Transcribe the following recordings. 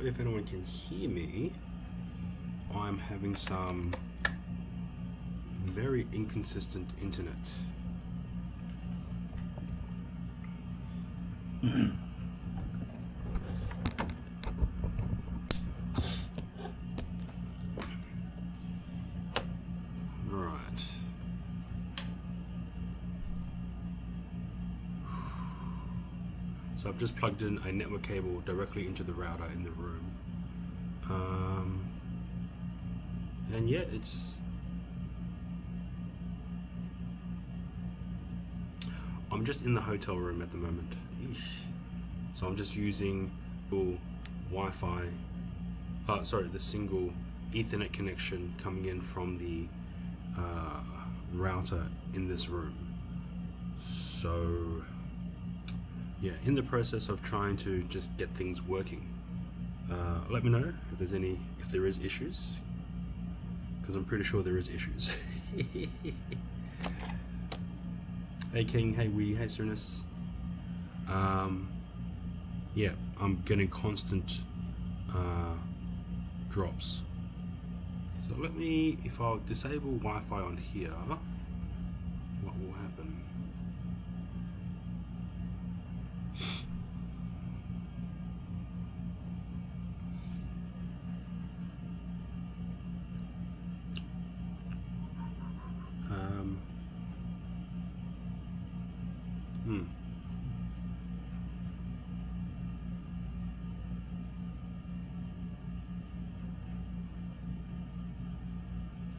If anyone can hear me, I'm having some very inconsistent internet. Alright. So I've just plugged in a network cable directly into the router in the room. And yeah, I'm just in the hotel room at the moment. Eesh. So I'm just using Wi-Fi, the single Ethernet connection coming in from the router in this room. So yeah, in the process of trying to just get things working. Let me know if there is issues, because I'm pretty sure there is issues. Hey King, hey Wee, hey Cernus. Yeah, I'm getting constant drops. So if I'll disable Wi-Fi on here, what will happen?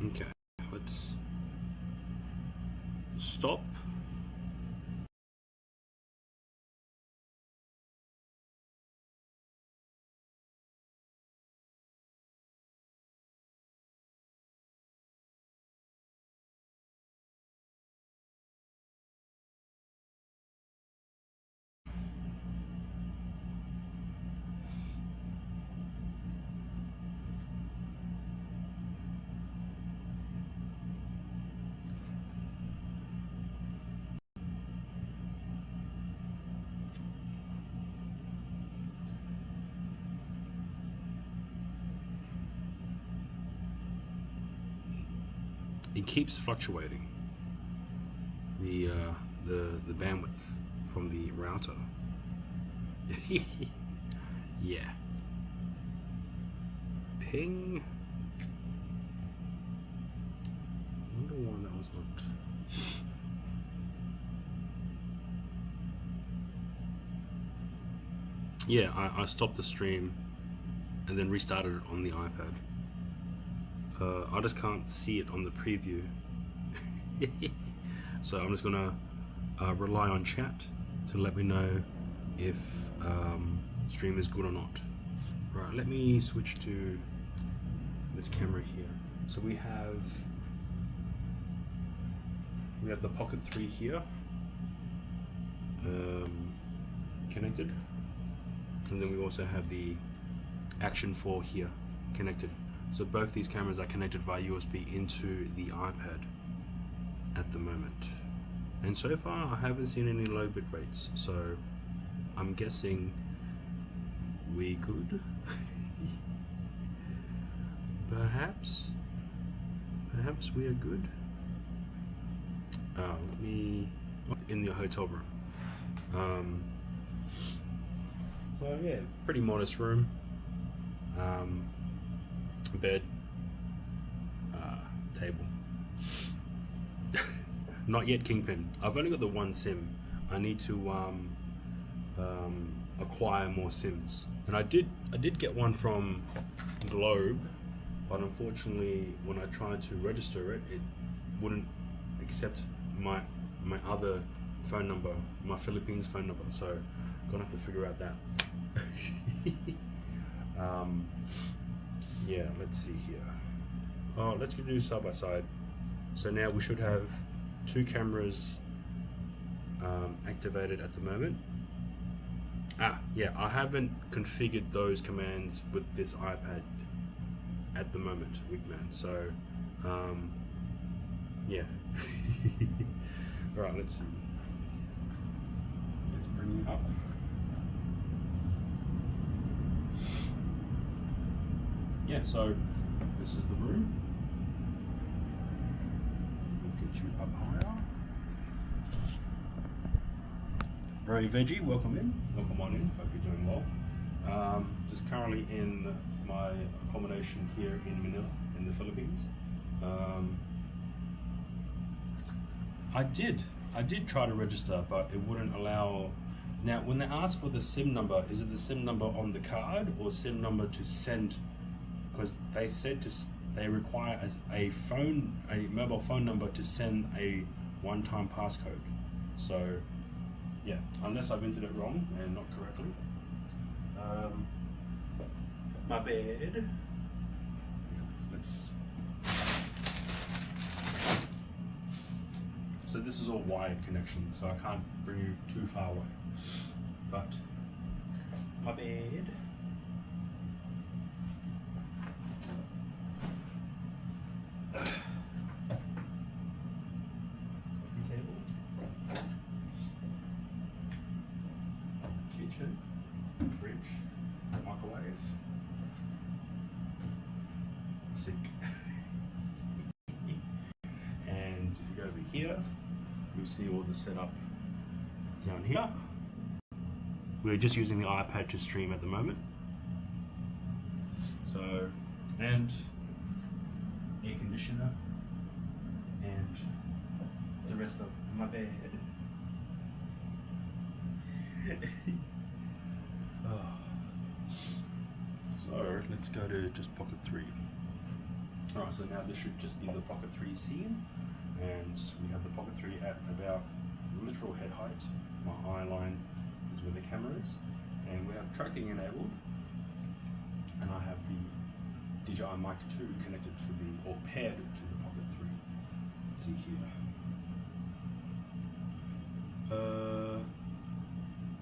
Okay, let's stop. It keeps fluctuating, the bandwidth from the router. Yeah. Ping. I wonder why that was not. Yeah, I stopped the stream and then restarted it on the iPad. I just can't see it on the preview. So I'm just gonna rely on chat to let me know if stream is good or not. Right, let me switch to this camera here. So we have the Pocket 3 here connected, and then we also have the Action 4 here connected. So both these cameras are connected via USB into the iPad at the moment. And so far I haven't seen any low bit rates, so I'm guessing we good. Perhaps we are good. Let me in the hotel room. So yeah, pretty modest room. Bed, table. Not yet Kingpin. I've only got the one SIM. I need to acquire more SIMs, and I did get one from Globe, but unfortunately when I tried to register it, it wouldn't accept my other phone number, my Philippines phone number. So gonna have to figure out that. Yeah, let's see here. Oh, let's do side by side. So now we should have two cameras activated at the moment. Yeah, I haven't configured those commands with this iPad at the moment, Wigman. So yeah. All right, let's bring you up. Yeah, so this is the room. We'll get you up higher. Very veggie, welcome in. Welcome on in, hope you're doing well. Just currently in my accommodation here in Manila, in the Philippines. I did try to register, but it wouldn't allow. Now, when they ask for the SIM number, is it the SIM number on the card or SIM number to send? Because they said they require a mobile phone number to send a one-time passcode. So, yeah, unless I've entered it wrong and not correctly. My bad. So this is all wired connection, so I can't bring you too far away. But my bad. Coffee table, kitchen, fridge, microwave. Sick. And if you go over here, you'll see all the setup down here. We're just using the iPad to stream at the moment. So, and air conditioner and the rest of my bed. So let's go to just Pocket 3. Alright, so now this should just be the Pocket 3 scene, and we have the Pocket 3 at about literal head height. My eye line is where the camera is, and we have tracking enabled, and I have the DJI Mic 2 connected to or paired to the Pocket 3. Let's see here.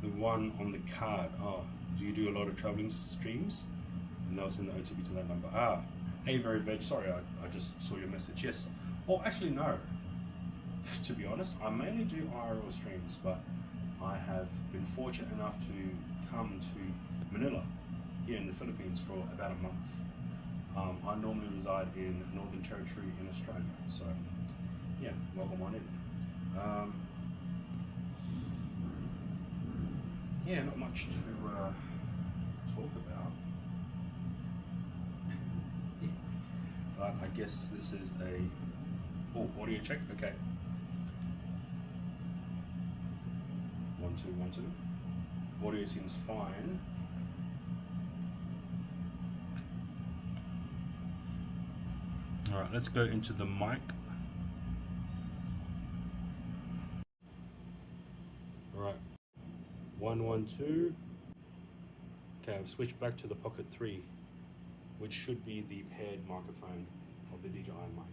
The one on the card. Oh, do you do a lot of traveling streams? And they'll send the OTP to that number. Hey, very veg. Sorry, I just saw your message. Yes. Well, actually, no. To be honest, I mainly do IRL streams, but I have been fortunate enough to come to Manila, here in the Philippines, for about a month. I normally reside in Northern Territory in Australia, so yeah, welcome on in. Yeah, not much to talk about. But I guess this is audio check. Okay. 1 2 1 2. Audio seems fine. All right, let's go into the mic. All right, 1 1 2. Okay, I've switched back to the Pocket 3, which should be the paired microphone of the DJI mic.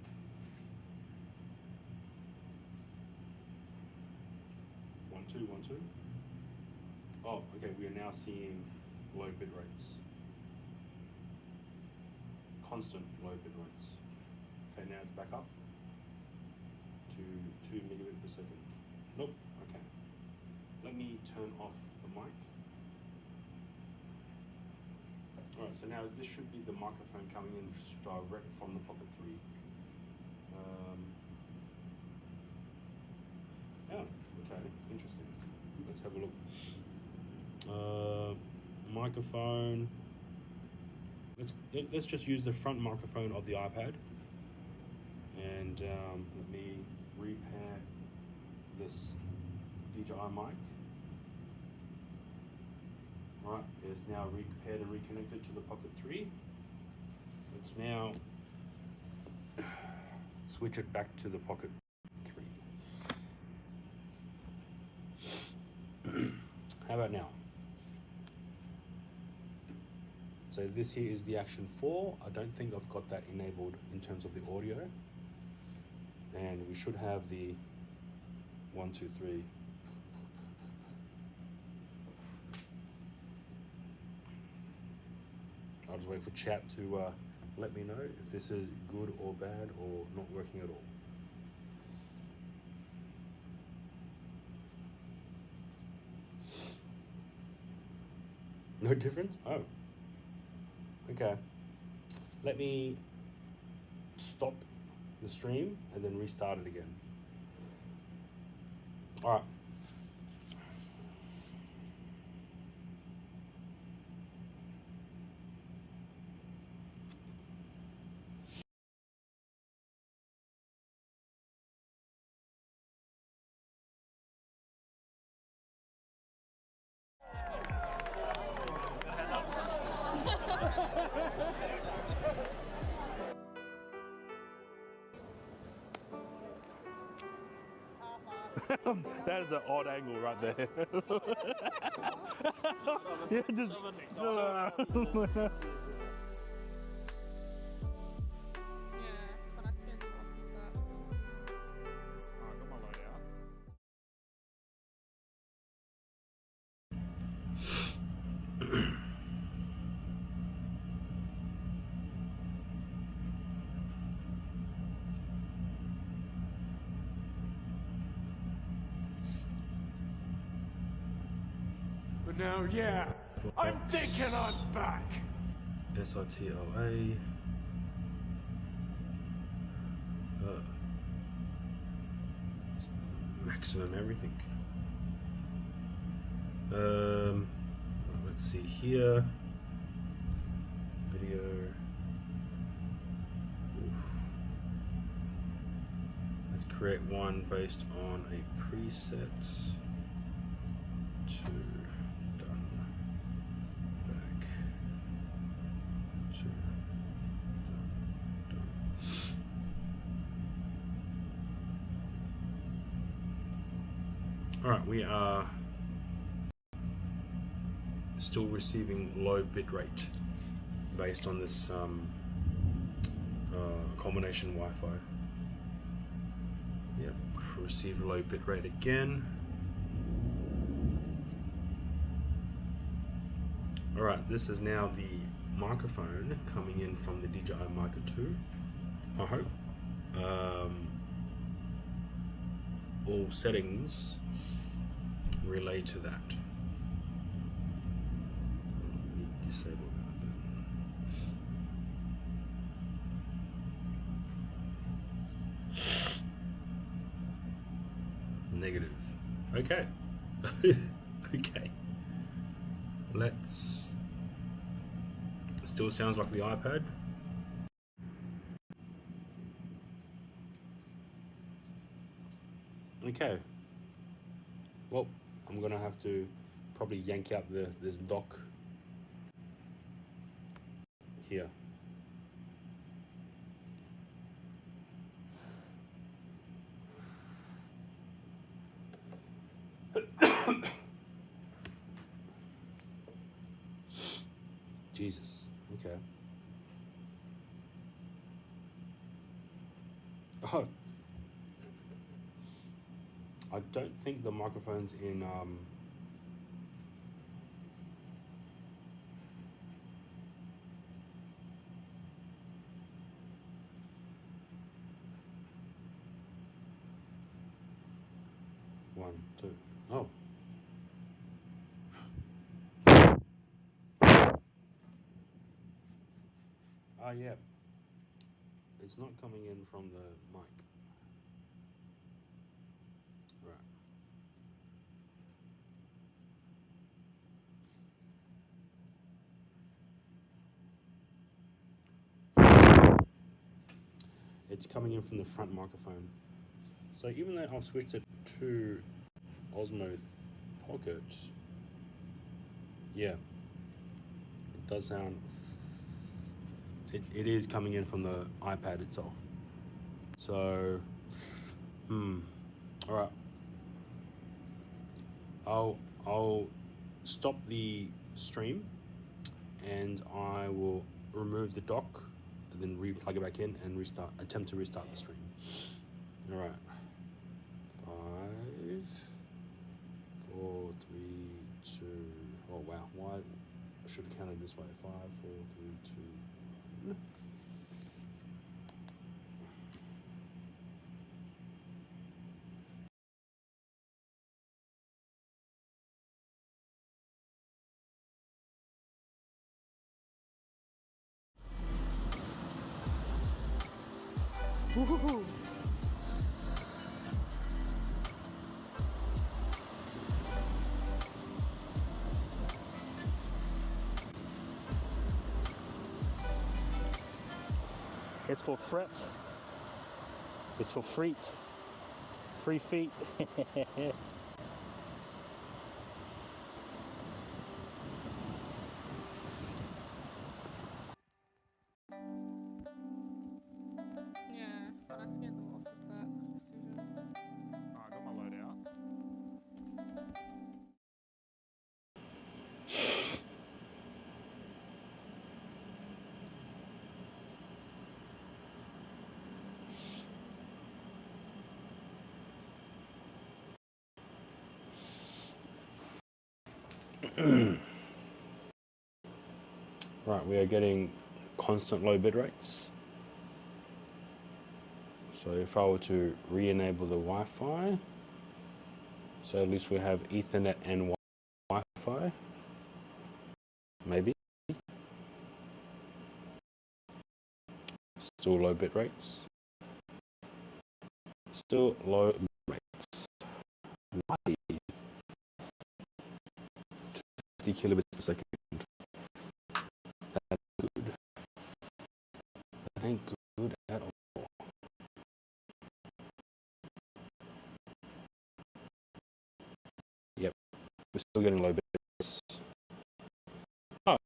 One two. Oh, okay, we are now seeing low bit rates. Constant low bit rates. Okay, now it's back up to 2 megabit per second. Nope, okay. Let me turn off the mic. Alright, so now this should be the microphone coming in direct from the Pocket 3. Yeah, okay, interesting. Let's have a look. Microphone. Let's just use the front microphone of the iPad. And let me repair this DJI mic. Right, it's now repaired and reconnected to the Pocket 3. Let's now switch it back to the Pocket 3. How about now? So this here is the Action 4. I don't think I've got that enabled in terms of the audio. And we should have the 1 2 3. I'll just wait for chat to let me know if this is good or bad or not working at all. No difference? Oh. Okay. Let me stop the stream and then restart it again. Alright. That is an odd angle right there. Yeah, just. But now, yeah, I'm thinking I'm back. SITLA. Maximum everything. Let's see here. Video. Oof. Let's create one based on a preset. Two. Done. Back. Two. Done. Alright, we are still receiving low bitrate based on this combination Wi-Fi. Yep, receive low bitrate again. Alright, this is now the microphone coming in from the DJI Mic 2, I hope. All settings relay to that. Disable that. Negative. Okay. Okay. Let's. Still sounds like the iPad. Okay. Well, I'm gonna have to probably yank out this dock here. Jesus. Okay. Oh. I don't think the microphone's in one, two. Oh. Ah, yeah. It's not coming in from the mic. Right. It's coming in from the front microphone. So even though I've switched it to Osmo Pocket, yeah, it does sound. It is coming in from the iPad itself. So, all right. I'll stop the stream, and I will remove the dock, and then re-plug it back in and attempt to restart the stream. All right. 5, 4, 3, 2. Oh wow! Why I should have counted this way? 5, 4, 3, 2, 1. Woohoo! It's for fret. It's for freet. Free feet. Yeah, but I scared them off with that decision. Alright, got my load out. Right, we are getting constant low bit rates. So if I were to re-enable the Wi-Fi, so at least we have Ethernet and Wi-Fi, maybe. Still low bit rates. Still low bit rates. Why? 50 kilobits per second. That's good. That ain't good at all. Yep, we're still getting low bits. Oh.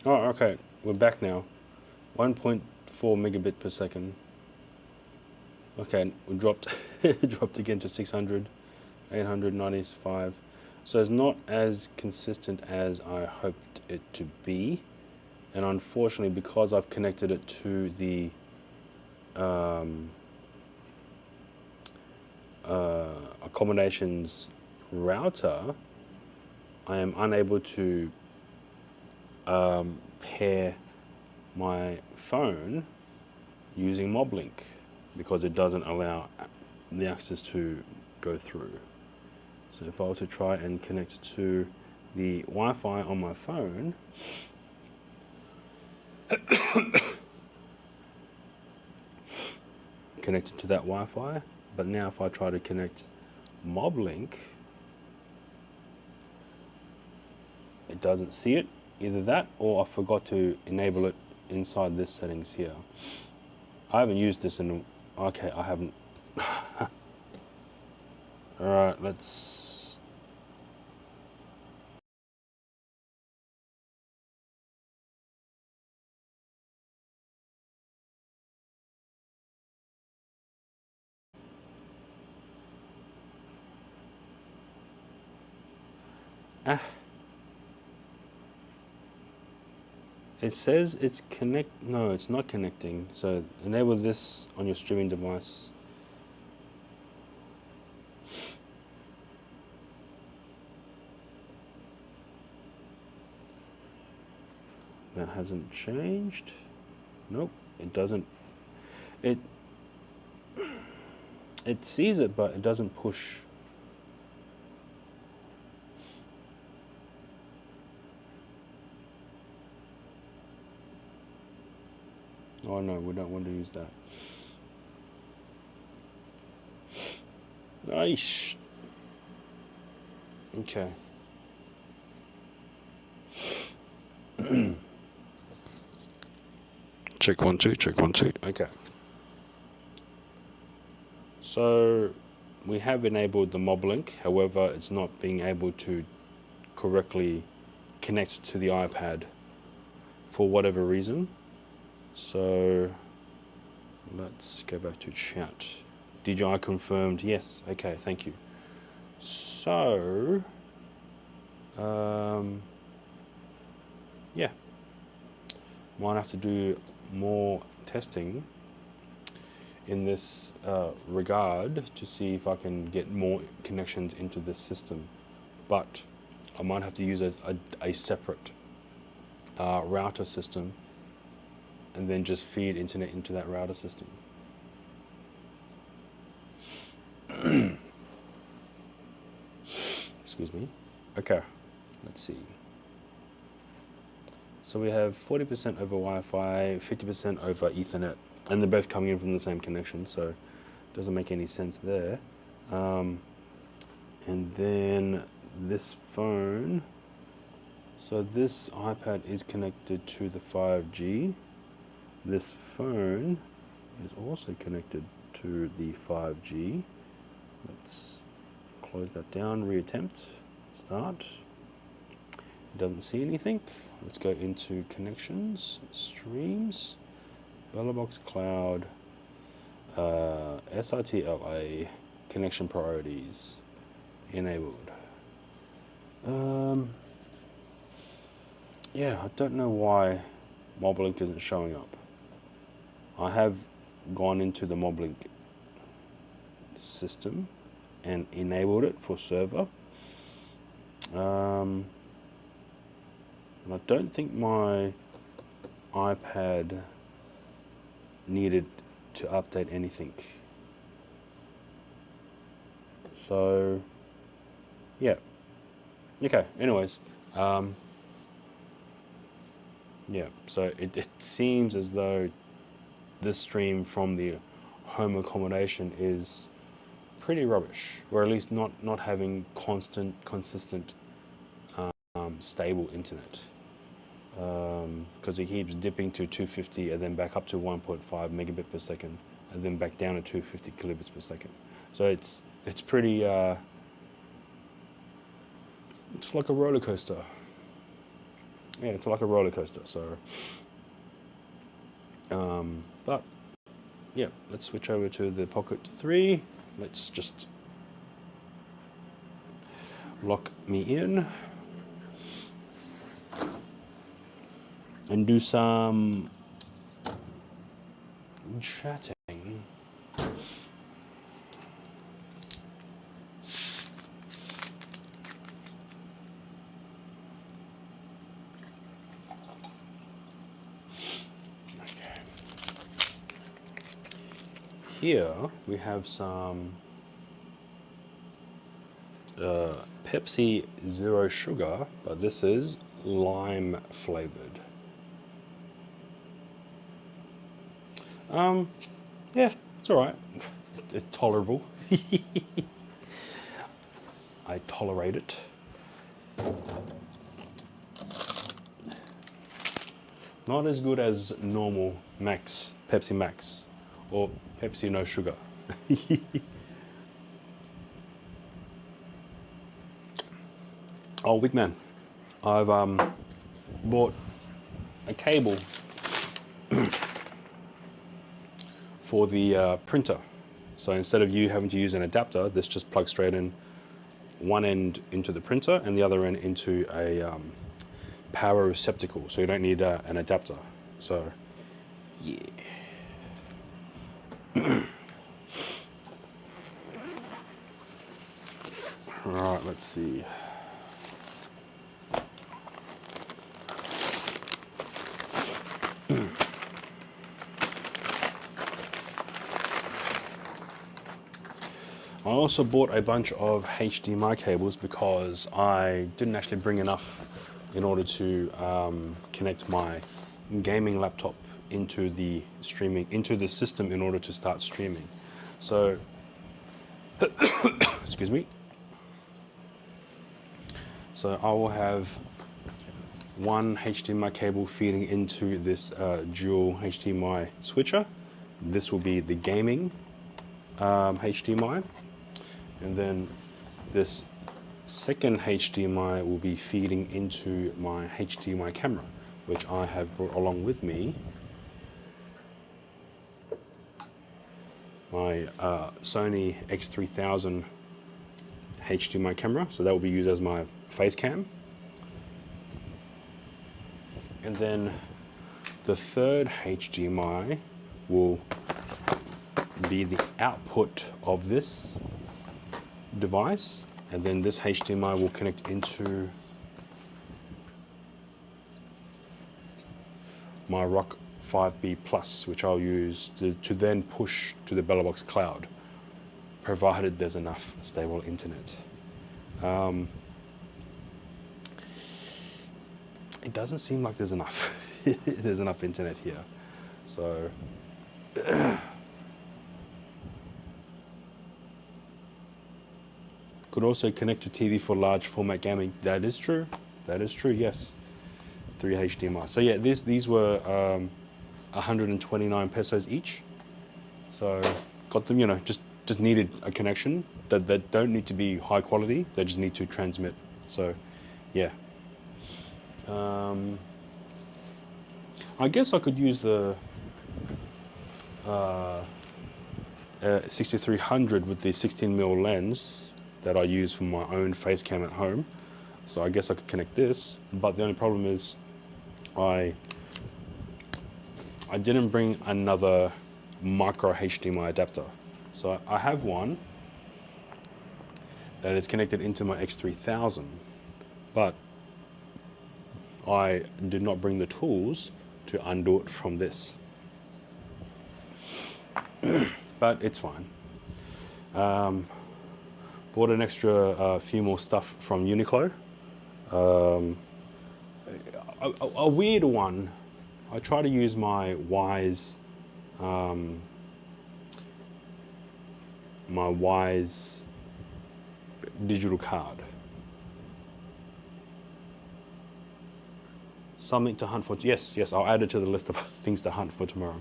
Oh, okay, we're back now. 1.4 megabit per second. Okay, we dropped dropped again to 600, 895. So it's not as consistent as I hoped it to be. And unfortunately, because I've connected it to the accommodations router, I am unable to pair my phone using MobLink because it doesn't allow the access to go through. So if I were to try and connect to the Wi-Fi on my phone, connected to that Wi-Fi, but now if I try to connect MobLink, it doesn't see it. Either that or I forgot to enable it inside this settings here. I haven't used this in, okay, I haven't. All right, let's. It says it's connect, no, it's not connecting. So enable this on your streaming device. That hasn't changed. Nope, it doesn't. It sees it, but it doesn't push. Oh no, we don't want to use that. Nice. Okay. Check 1 2, check 1 2. Okay. So we have enabled the mob link, however it's not being able to correctly connect to the iPad for whatever reason. So let's go back to chat. DJI confirmed, yes, okay, thank you. So yeah, might have to do more testing in this regard to see if I can get more connections into this system, but I might have to use a separate router system and then just feed internet into that router system. Excuse me. Okay, let's see. So we have 40% over Wi-Fi, 50% over Ethernet, and they're both coming in from the same connection, so it doesn't make any sense there. And then this phone, so this iPad is connected to the 5G. This phone is also connected to the 5G. Let's close that down, reattempt, start. It doesn't see anything. Let's go into connections, streams, Bellabox Cloud, SITLA, connection priorities, enabled. Yeah, I don't know why MobLink isn't showing up. I have gone into the MobLink system and enabled it for server. And I don't think my iPad needed to update anything. So, yeah. Okay, anyways. Yeah, so it seems as though this stream from the home accommodation is pretty rubbish, or at least not having consistent, stable internet. Because it keeps dipping to 250 and then back up to 1.5 megabit per second and then back down to 250 kilobits per second. So it's pretty, it's like a roller coaster. Yeah, it's like a roller coaster. So, but yeah, let's switch over to the Pocket 3. Let's just lock me in and do some chatting. Okay. Here we have some Pepsi Zero Sugar, but this is lime flavored. Yeah, it's alright. It's tolerable. I tolerate it. Not as good as normal Max, Pepsi Max, or Pepsi No Sugar. Oh, big man. I've bought a cable for the printer. So instead of you having to use an adapter, this just plugs straight in, one end into the printer and the other end into a power receptacle. So you don't need an adapter. So, yeah. All right, let's see. I also bought a bunch of HDMI cables because I didn't actually bring enough in order to connect my gaming laptop into the system in order to start streaming. So, excuse me. So I will have one HDMI cable feeding into this dual HDMI switcher. This will be the gaming HDMI, and then this second HDMI will be feeding into my HDMI camera, which I have brought along with me. My Sony X3000 HDMI camera, so that will be used as my face cam. And then the third HDMI will be the output of this device, and then this HDMI will connect into my Rock 5B Plus, which I'll use to then push to the BellaBox cloud, provided there's enough stable internet. It doesn't seem like there's enough. There's enough internet here, so could also connect to TV for large format gaming. That is true. That is true. Yes, 3 HDMI. So yeah, these were 129 pesos each. So got them. You know, just needed a connection that don't need to be high quality. They just need to transmit. So yeah. I guess I could use the 6300 with the 16mm lens that I use for my own face cam at home. So I guess I could connect this, but the only problem is I didn't bring another micro HDMI adapter. So I have one that is connected into my X3000, but I did not bring the tools to undo it from this. But it's fine. Bought an extra few more stuff from Uniqlo. A weird one. I try to use my Wise digital card. Something to hunt for. Yes, I'll add it to the list of things to hunt for tomorrow.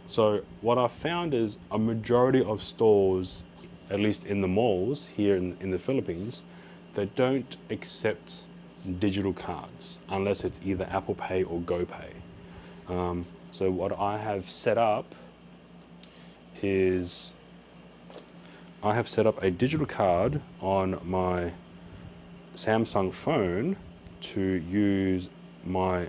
So what I found is a majority of stores, at least in the malls here in the Philippines, they don't accept digital cards unless it's either Apple Pay or GoPay. So what I have set up is I have set up a digital card on my Samsung phone to use my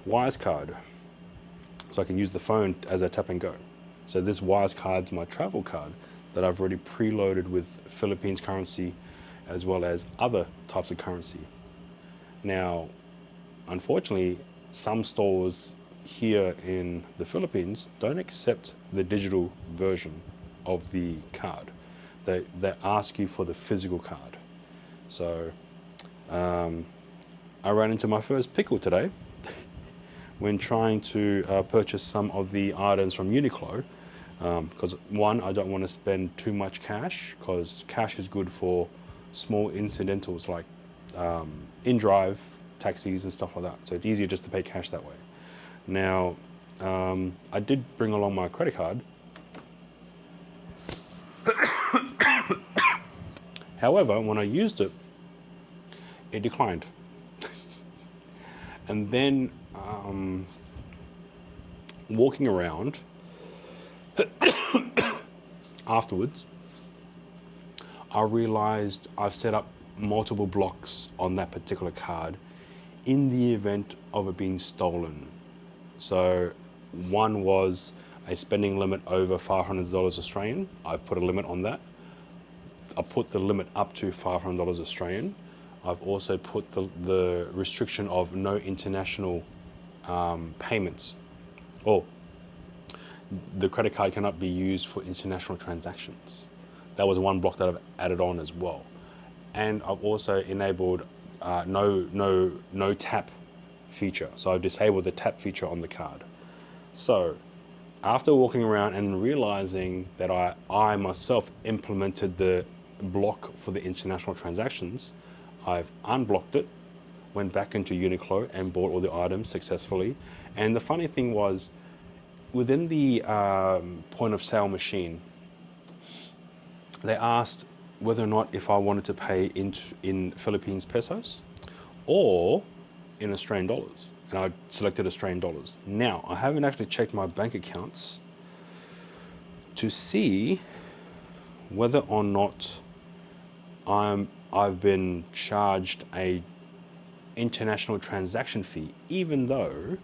Wise card, so I can use the phone as a tap and go. So this Wise card's my travel card that I've already preloaded with Philippines currency as well as other types of currency. Now, unfortunately, some stores here in the Philippines don't accept the digital version of the card. They ask you for the physical card. So I ran into my first pickle today when trying to purchase some of the items from Uniqlo, because one, I don't want to spend too much cash, because cash is good for small incidentals like in-drive taxis and stuff like that. So it's easier just to pay cash that way. Now, I did bring along my credit card. However, when I used it, it declined. And then walking around afterwards, I realized I've set up multiple blocks on that particular card in the event of it being stolen. So one was a spending limit over $500 Australian. I've put a limit on that. I put the limit up to $500 Australian. I've also put the restriction of no international payments, or the credit card cannot be used for international transactions. That was one block that I've added on as well. And I've also enabled no tap feature. So I've disabled the tap feature on the card. So after walking around and realizing that I myself implemented the block for the international transactions, I've unblocked it, went back into Uniqlo and bought all the items successfully. And the funny thing was, within the point of sale machine, they asked whether or not if I wanted to pay in Philippines pesos or in Australian dollars. And I selected Australian dollars. Now, I haven't actually checked my bank accounts to see whether or not I've been charged a international transaction fee, even though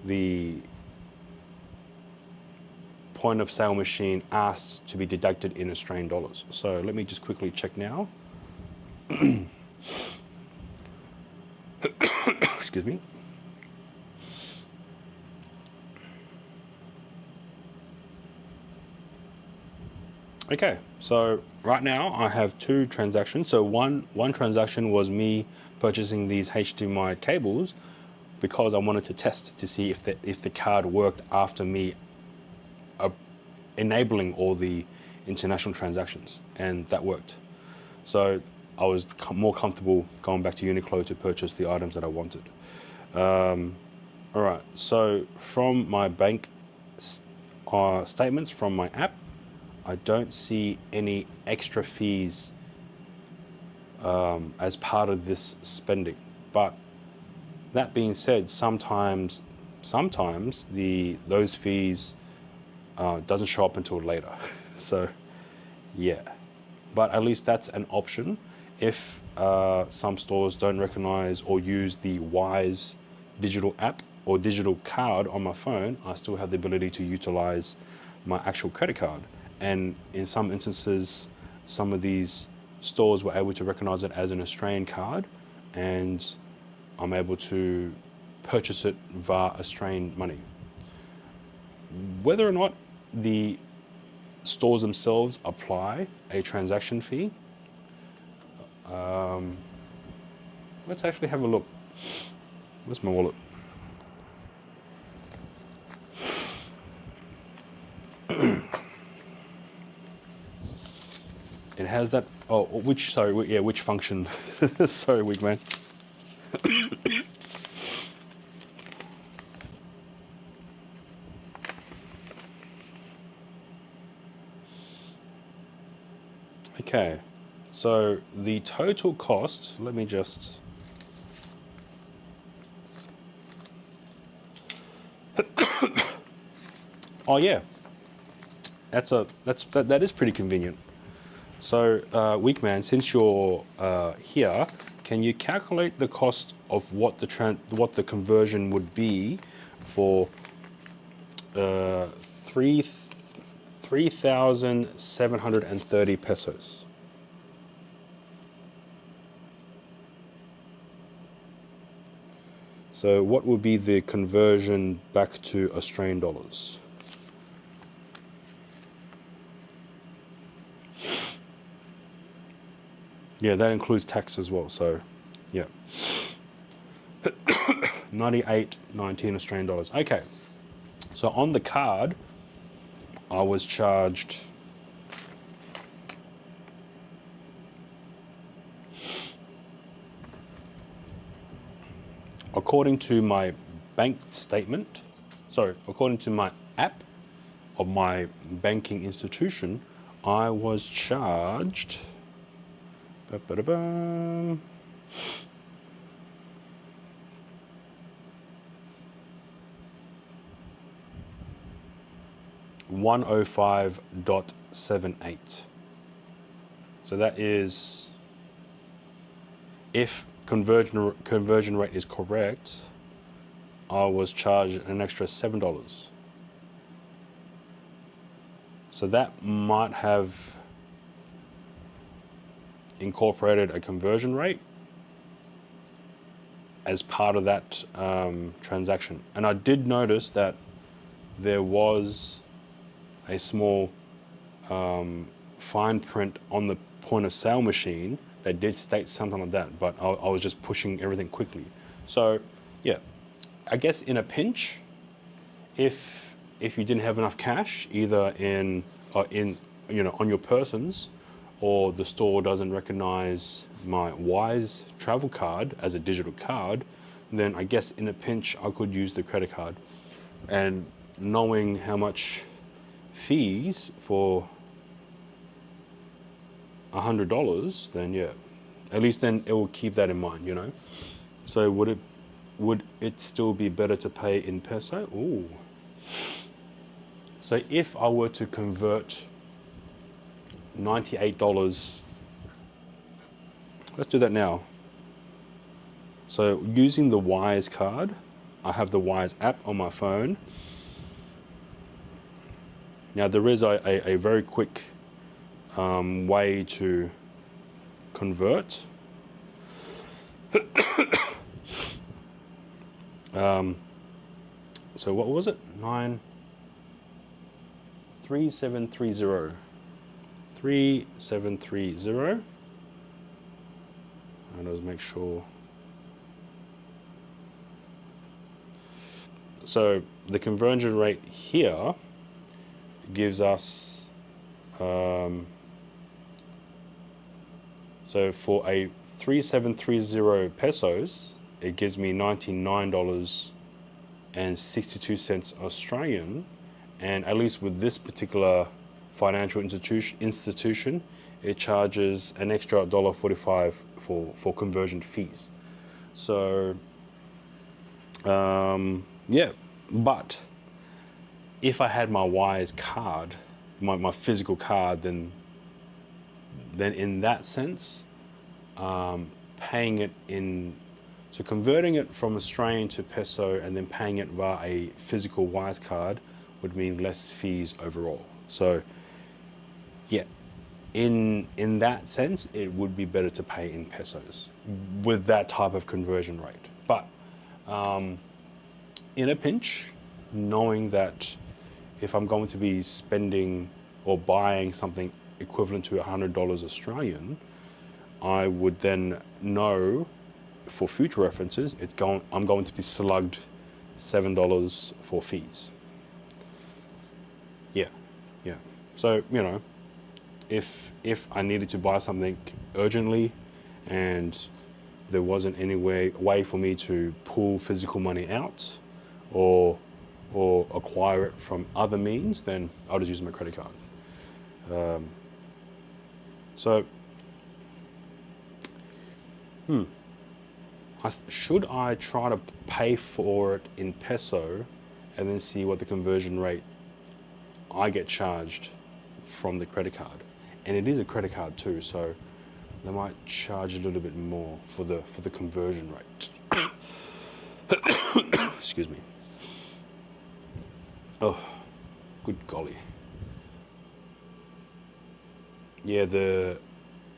the point of sale machine asks to be deducted in Australian dollars. So let me just quickly check now. Excuse me. Okay, so right now I have two transactions. So one transaction was me purchasing these HDMI cables because I wanted to test to see if the card worked after me enabling all the international transactions, and that worked. So I was more comfortable going back to Uniqlo to purchase the items that I wanted. All right, so from my bank statements from my app, I don't see any extra fees as part of this spending. But that being said, sometimes those fees doesn't show up until later. So yeah, but at least that's an option. If some stores don't recognize or use the Wise digital app or digital card on my phone, I still have the ability to utilize my actual credit card. And in some instances, some of these stores were able to recognize it as an Australian card, and I'm able to purchase it via Australian money. Whether or not the stores themselves apply a transaction fee, let's actually have a look. Where's my wallet? It has that. Oh, which function? Sorry, Wigman. Okay, so the total cost. Let me just. Oh yeah, that is pretty convenient. So, Weekman, since you're here, can you calculate the cost of what the conversion would be for 3,730 pesos? So, what would be the conversion back to Australian dollars? Yeah, that includes tax as well. So, yeah, 98.19 Australian dollars. Okay, so on the card, I was charged according to my bank statement. Sorry, according to my app of my banking institution, I was charged. Ba-ba-da-bum. $105.78. So that is, if conversion rate is correct, I was charged an extra $7. So that might have incorporated a conversion rate as part of that transaction. And I did notice that there was a small fine print on the point of sale machine that did state something like that, but I was just pushing everything quickly. So yeah, I guess in a pinch, if you didn't have enough cash, either on your persons or the store doesn't recognize my Wise travel card as a digital card, then I guess in a pinch I could use the credit card. And knowing how much fees for $100, then yeah, at least then it will keep that in mind, you know. So would it still be better to pay in peso? Ooh. So if I were to convert $98, let's do that now. So using the Wise card, I have the Wise app on my phone. Now there is a very quick way to convert. So what was it? 3730. 3730. And let's make sure. So the conversion rate here gives us, so for a 3730 pesos, it gives me $99.62 Australian, and at least with this particular financial institution, it charges an extra $1.45 for conversion fees. So yeah, but if I had my Wise card, my physical card, then in that sense, paying it in, so converting it from Australian to peso and then paying it via a physical Wise card would mean less fees overall. So yeah, in that sense, it would be better to pay in pesos with that type of conversion rate. But in a pinch, knowing that if I'm going to be spending or buying something equivalent to $100 Australian, I would then know for future references, I'm going to be slugged $7 for fees. Yeah. So, you know, if I needed to buy something urgently and there wasn't any way for me to pull physical money out or acquire it from other means, then I'll just use my credit card. Should I try to pay for it in peso and then see what the conversion rate I get charged from the credit card? And it is a credit card too, so they might charge a little bit more for the conversion rate. Excuse me. Oh, good golly. Yeah, the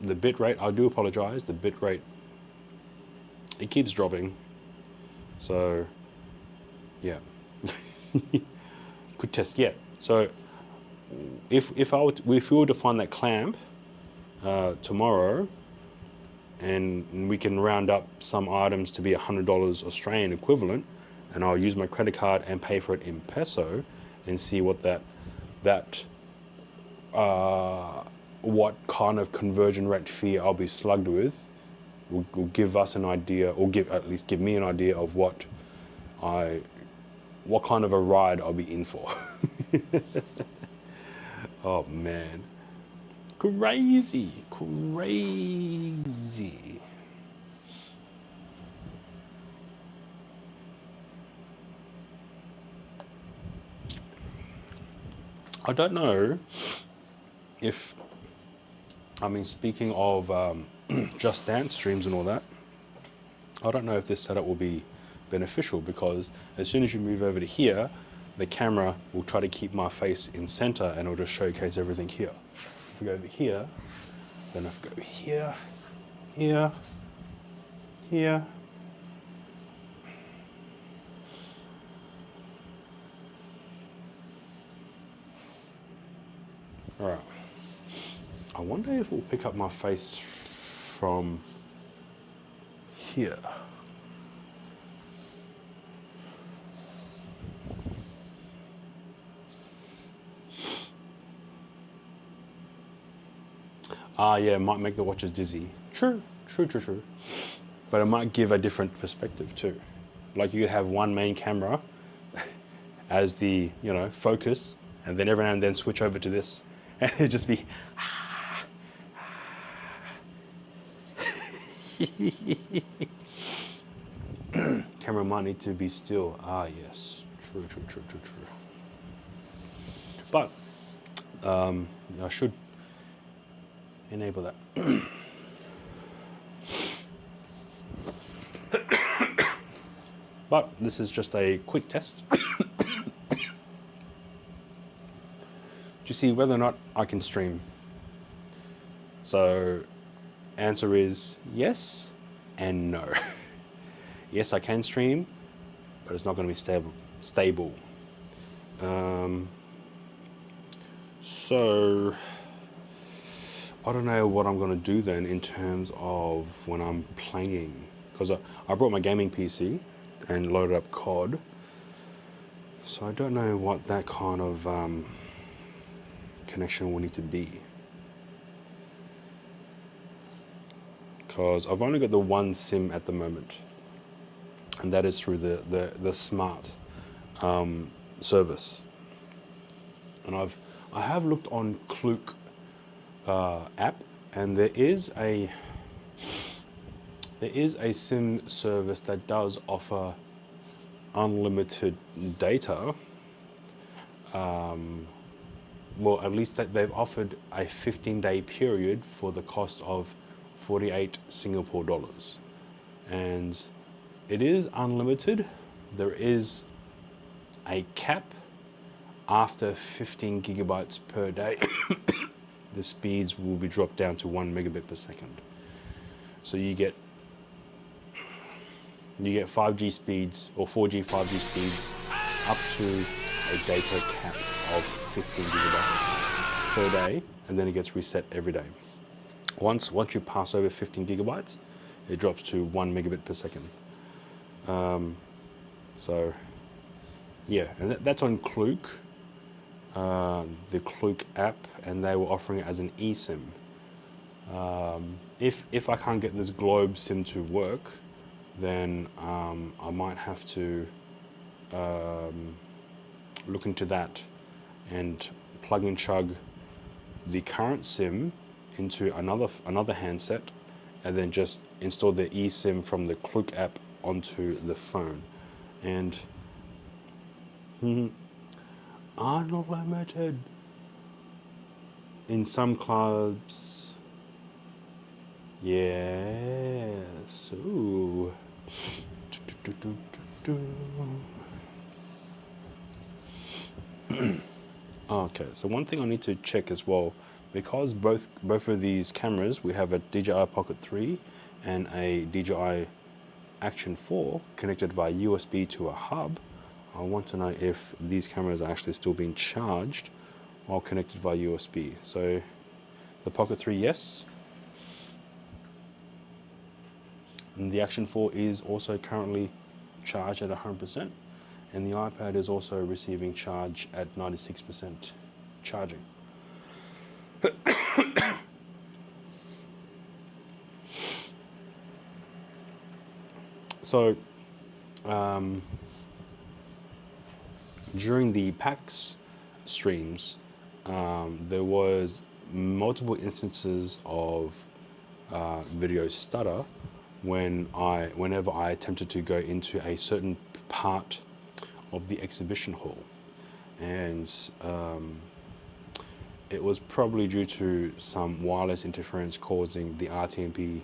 bit rate, I do apologize, the bit rate, it keeps dropping. So, yeah. Could test, yeah. So, if we were to find that clamp tomorrow, and we can round up some items to be $100 Australian equivalent, and I'll use my credit card and pay for it in peso, and see what what kind of conversion rate fee I'll be slugged with, will give us an idea, or at least give me an idea of what kind of a ride I'll be in for. Oh man, crazy. I don't know if, speaking of Just Dance streams and all that, I don't know if this setup will be beneficial, because as soon as you move over to here, the camera will try to keep my face in center and it'll just showcase everything here. If we go over here, then if I go here, here, all right. I wonder if it will pick up my face from here. Ah, yeah, it might make the watchers dizzy. True, true, true, true. But it might give a different perspective too. Like you could have one main camera as the, you know, focus, and then every now and then switch over to this, and it'd just be. Camera might need to be still. Ah, yes. True, true, true, true, true. But I should enable that. But this is just a quick test to see whether or not I can stream. So, answer is yes and no. Yes, I can stream, but it's not going to be stable. So, I don't know what I'm going to do then in terms of when I'm playing. Because I brought my gaming PC and loaded up COD. So I don't know what that kind of connection will need to be. Because I've only got the one SIM at the moment. And that is through the smart service. And I have looked on Klook app, and there is a SIM service that does offer unlimited data. Well, at least that they've offered a 15-day period for the cost of 48 Singapore dollars, and it is unlimited. There is a cap after 15 gigabytes per day. The speeds will be dropped down to 1 megabit per second. So you get 5G speeds or 4G, 5G speeds up to a data cap of 15 gigabytes per day, and then it gets reset every day. Once you pass over 15 gigabytes, it drops to 1 megabit per second. So yeah, and that's on Klook, the Klook app, and they were offering it as an eSIM. If I can't get this Globe SIM to work, then I might have to look into that and plug and chug the current SIM into another handset, and then just install the eSIM from the Klook app onto the phone. And unlimited in some clubs. Yes. Ooh. Okay, so one thing I need to check as well, because both of these cameras, we have a DJI Pocket 3 and a DJI Action 4 connected via USB to a hub. I want to know if these cameras are actually still being charged while connected via USB. So the Pocket 3, yes. And the Action 4 is also currently charged at 100%. And the iPad is also receiving charge at 96% charging. So, during the PAX streams, there was multiple instances of video stutter whenever I attempted to go into a certain part of the exhibition hall, and it was probably due to some wireless interference causing the RTMP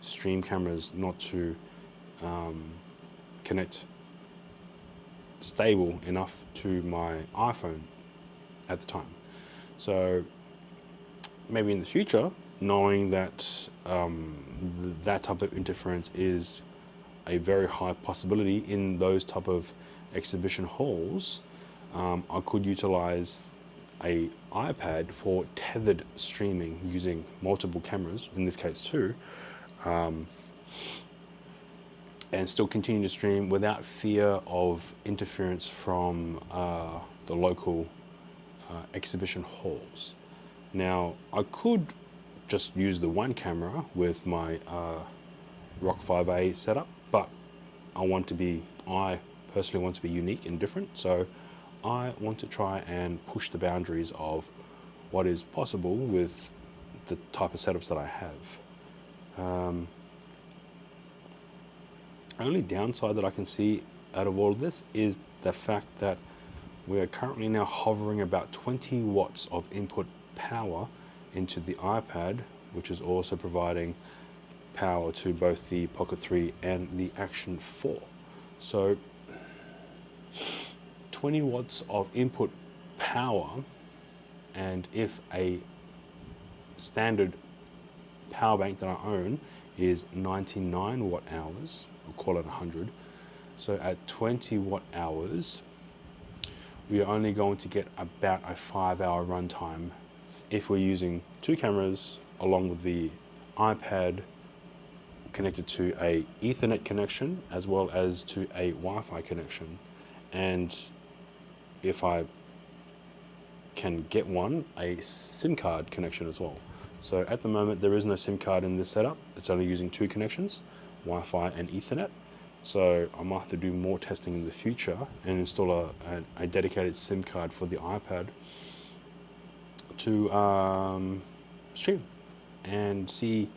stream cameras not to connect stable enough to my iPhone at the time. So maybe in the future, knowing that that type of interference is a very high possibility in those type of exhibition halls, I could utilize a iPad for tethered streaming using multiple cameras, in this case two, and still continue to stream without fear of interference from the local exhibition halls. Now, I could just use the one camera with my Rock 5A setup, but I personally want to be unique and different, so I want to try and push the boundaries of what is possible with the type of setups that I have. Only downside that I can see out of all of this is the fact that we are currently now hovering about 20 watts of input power into the iPad, which is also providing power to both the Pocket 3 and the Action 4. So 20 watts of input power, and if a standard power bank that I own is 99 watt hours, we'll call it 100, so at 20 watt hours we are only going to get about a 5-hour runtime if we're using two cameras along with the iPad connected to a Ethernet connection as well as to a Wi-Fi connection, and if I can get a SIM card connection as well. So at the moment there is no SIM card in this setup, it's only using two connections, Wi-Fi and Ethernet. So I might have to do more testing in the future and install a dedicated SIM card for the iPad to stream and see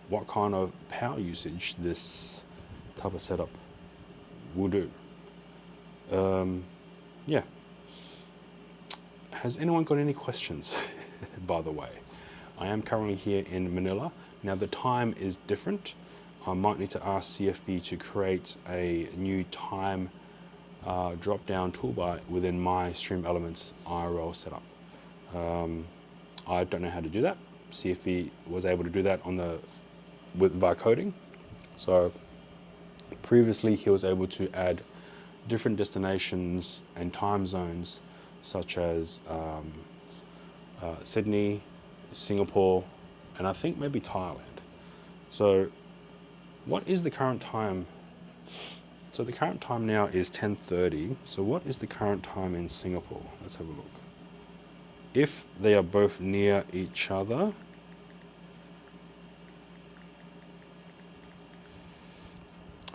what kind of power usage this type of setup will do. Yeah. Has anyone got any questions? By the way, I am currently here in Manila. Now the time is different. I might need to ask CFB to create a new time drop-down toolbar within my Stream Elements IRL setup. I don't know how to do that. CFB was able to do that via coding. So previously he was able to add different destinations and time zones, such as Sydney, Singapore, and I think maybe Thailand. So what is the current time? So the current time now is 10:30. So what is the current time in Singapore? Let's have a look. If they are both near each other,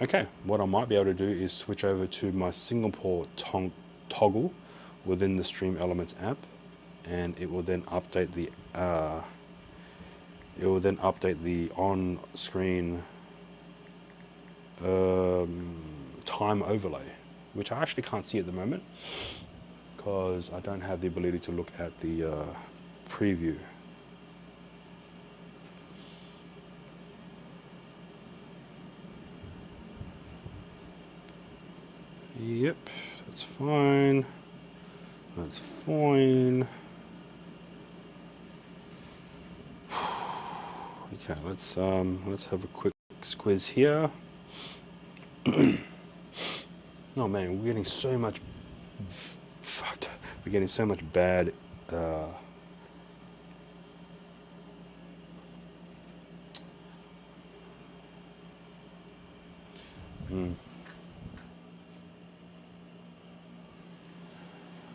okay, what I might be able to do is switch over to my Singapore toggle within the Stream Elements app, and it will then update the on-screen time overlay, which I actually can't see at the moment because I don't have the ability to look at the preview. Yep, that's fine. That's fine. Okay, let's have a quick squiz here. Oh man, we're getting so much we're getting so much bad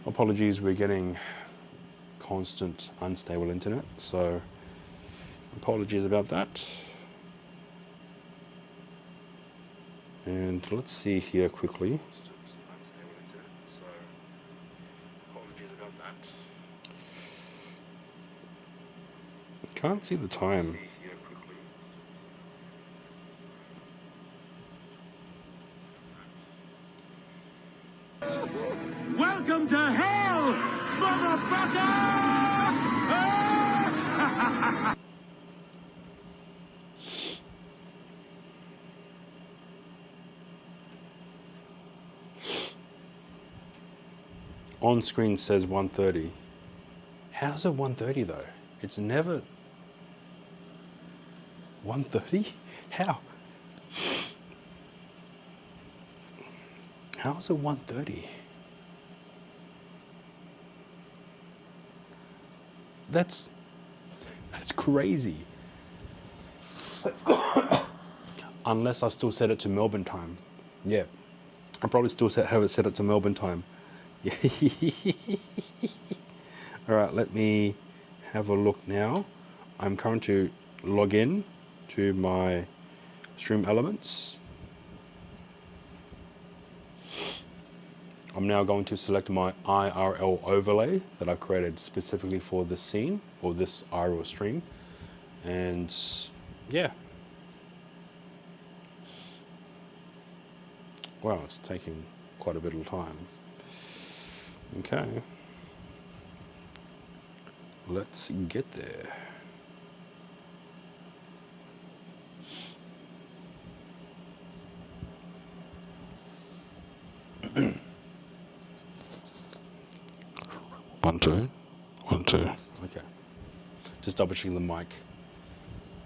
apologies, we're getting constant unstable internet, so apologies about that. And let's see here quickly. Can't see the time. Welcome to hell, motherfucker! On screen says 1:30. How's it 1:30 though? It's never 1:30? How? How's it 1:30? That's crazy. Unless I've still set it to Melbourne time. Yeah, I probably still have it set up to Melbourne time. All right, let me have a look now. I'm current to log in to my stream elements. I'm now going to select my IRL overlay that I've created specifically for this scene or this IRL stream. And yeah. Wow, it's taking quite a bit of time. Okay. Let's get there. One, two. Okay. Just double checking the mic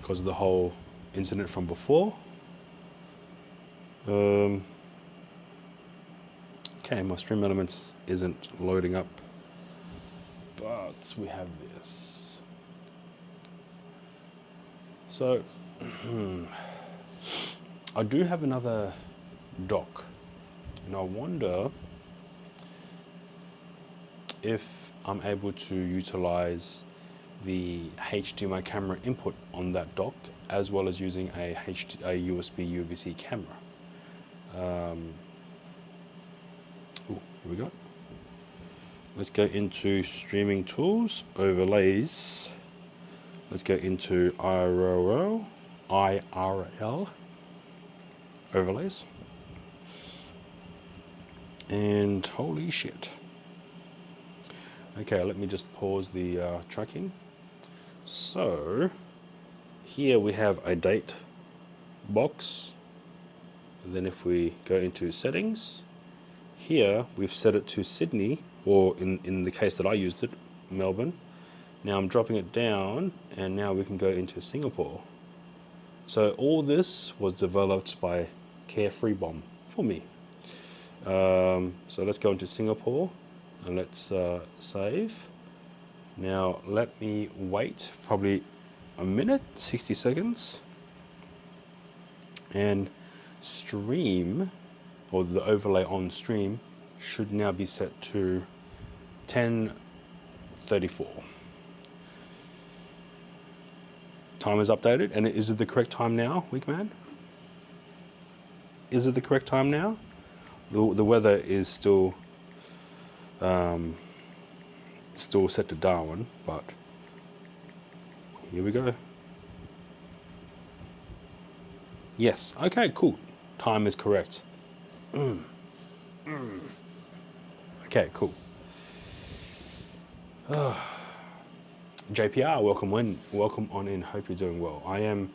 because of the whole incident from before. Okay, my stream elements isn't loading up, but we have this. So I do have another dock, and I wonder if I'm able to utilize the HDMI camera input on that dock as well as using a USB UVC camera. Ooh, here we go. Let's go into streaming tools, overlays. Let's go into IRL overlays. And holy shit. Okay, let me just pause the tracking. So here we have a date box. And then if we go into settings, here we've set it to Sydney, or in the case that I used it, Melbourne. Now I'm dropping it down, and now we can go into Singapore. So all this was developed by Carefree Bomb for me. So let's go into Singapore and let's save. Now let me wait probably a minute, 60 seconds, and stream, or the overlay on stream, should now be set to 10:34. Time is updated, and is it the correct time now, Weekman? Is it the correct time now? The weather is still set to Darwin, but here we go. Yes, okay, cool. Time is correct. Okay, cool. JPR, welcome on in. Hope you're doing well. I am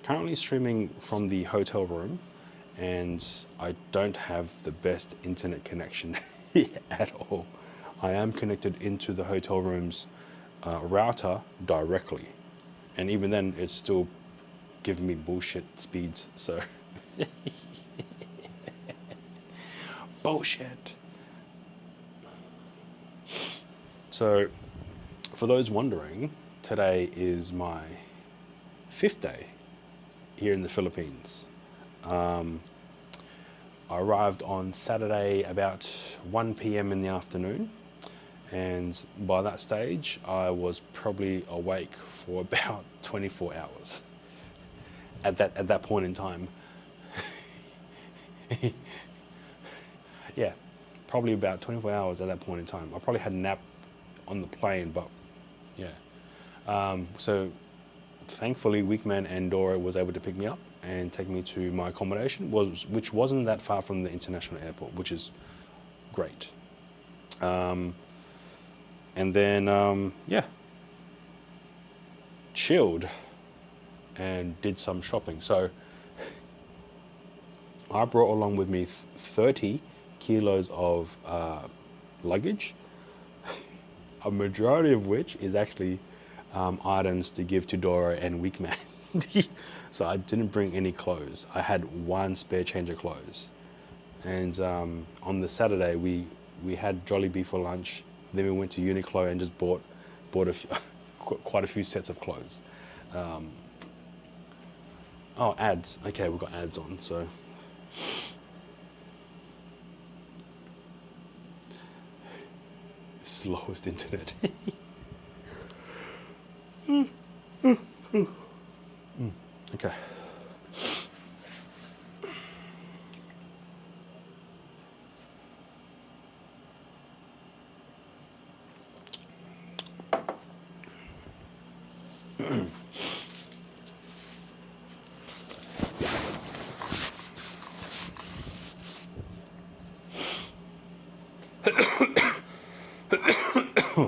currently streaming from the hotel room, and I don't have the best internet connection at all. I am connected into the hotel room's router directly, and even then, it's still giving me bullshit speeds. So bullshit. So, for those wondering, today is my 5th day here in the Philippines. I arrived on Saturday about 1 p.m. in the afternoon, and by that stage, I was probably awake for about 24 hours. At that point in time, yeah, probably about 24 hours at that point in time. I probably had a nap on the plane, but yeah. So thankfully, Weekman and Dora was able to pick me up and take me to my accommodation, which wasn't that far from the international airport, which is great. And then, yeah, chilled and did some shopping. So I brought along with me 30 kilos of luggage, a majority of which is actually items to give to Dora and Weekman. So I didn't bring any clothes. I had one spare change of clothes. And on the Saturday, we had Jollibee for lunch. Then we went to Uniqlo and just bought quite a few sets of clothes. Oh, ads. Okay, we've got ads on, so. Slowest internet.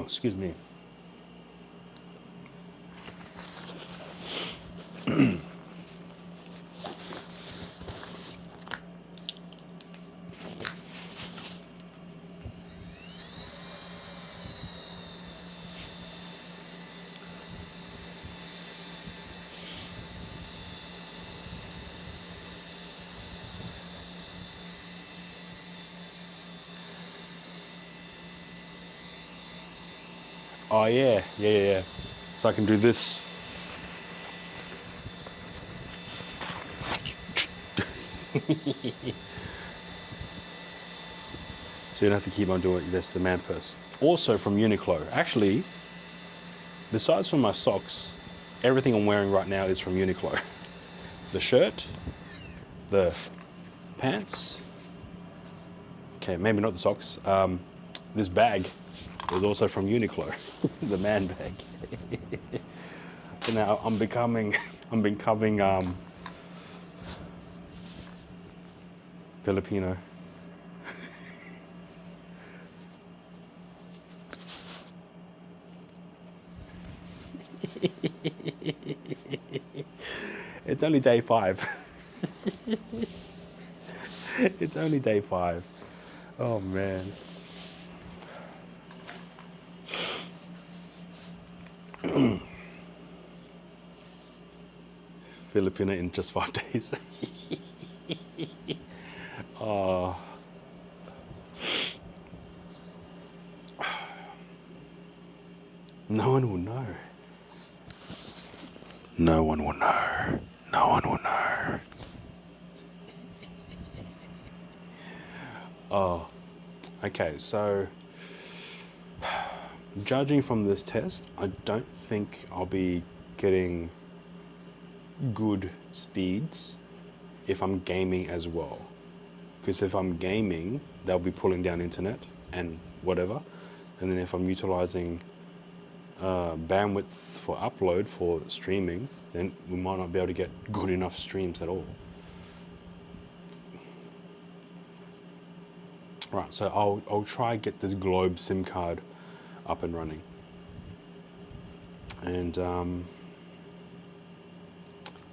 Excuse me. Oh yeah. So I can do this. So you don't have to keep on doing this, the man purse. Also from Uniqlo. Actually, besides from my socks, everything I'm wearing right now is from Uniqlo. The shirt, the pants, okay, maybe not the socks. This bag is also from Uniqlo, the man bag. So now I'm becoming Filipino. It's only day 5. It's only day 5. Oh man. Filipino in just 5 days. Oh. No one will know. No one will know. No one will know. Oh, okay, so judging from this test, I don't think I'll be getting good speeds if I'm gaming as well. Because if I'm gaming, they'll be pulling down internet and whatever. And then if I'm utilizing bandwidth for upload for streaming, then we might not be able to get good enough streams at all. Right, so I'll try get this Globe SIM card up and running. And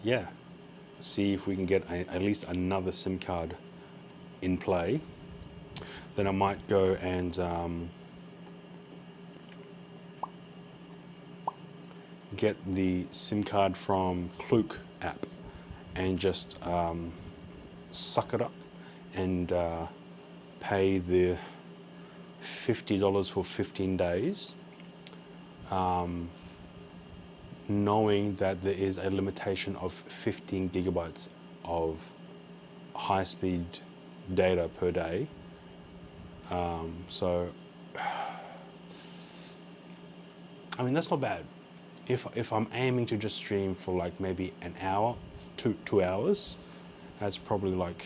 yeah, see if we can get at least another SIM card in play. Then I might go and get the SIM card from Klook app and just suck it up and pay the $50 for 15 days, knowing that there is a limitation of 15 gigabytes of high-speed data per day. So, I mean, that's not bad. If I'm aiming to just stream for like maybe an hour, 2 hours, that's probably like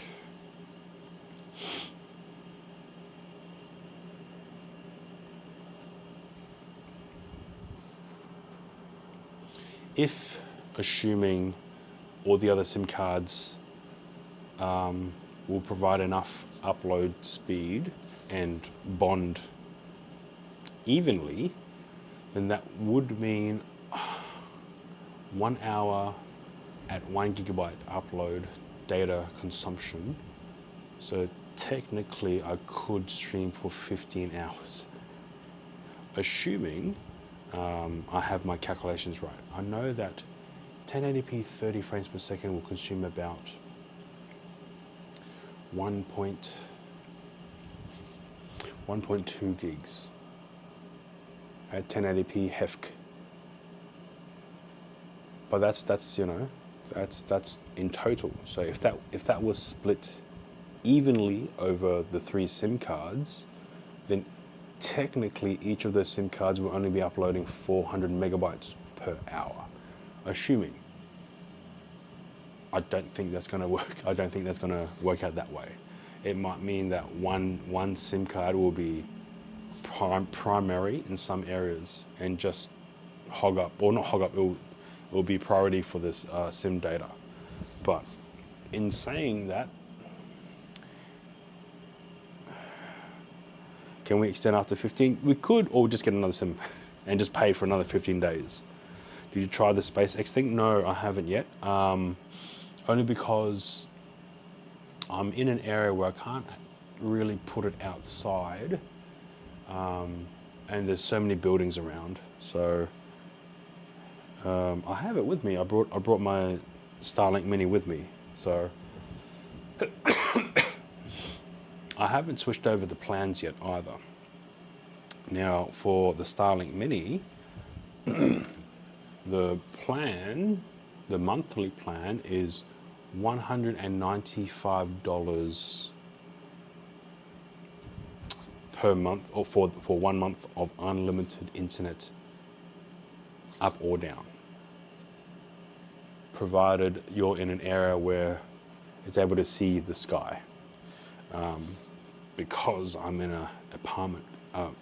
if assuming all the other SIM cards will provide enough upload speed and bond evenly, then that would mean 1 hour at 1 gigabyte upload data consumption. So technically I could stream for 15 hours. Assuming I have my calculations right. I know that 1080p 30 frames per second will consume about 1.2 gigs at 1080p HEFC. But that's you know, that's in total. So if that was split evenly over the 3 SIM cards, then technically each of those SIM cards will only be uploading 400 megabytes per hour. Assuming. I don't think that's going to work. I don't think that's going to work out that way. It might mean that one SIM card will be primary in some areas and just hog up, or not hog up, it will will be priority for this SIM data. But in saying that, can we extend after 15? We could, or just get another SIM and just pay for another 15 days. Did you try the SpaceX thing? No, I haven't yet. Only because I'm in an area where I can't really put it outside, and there's so many buildings around. So I have it with me. I brought my Starlink Mini with me. So I haven't switched over the plans yet either. Now for the Starlink Mini, the monthly plan is $195 per month, or for 1 month of unlimited internet, up or down, provided you're in an area where it's able to see the sky. Because I'm in an apartment,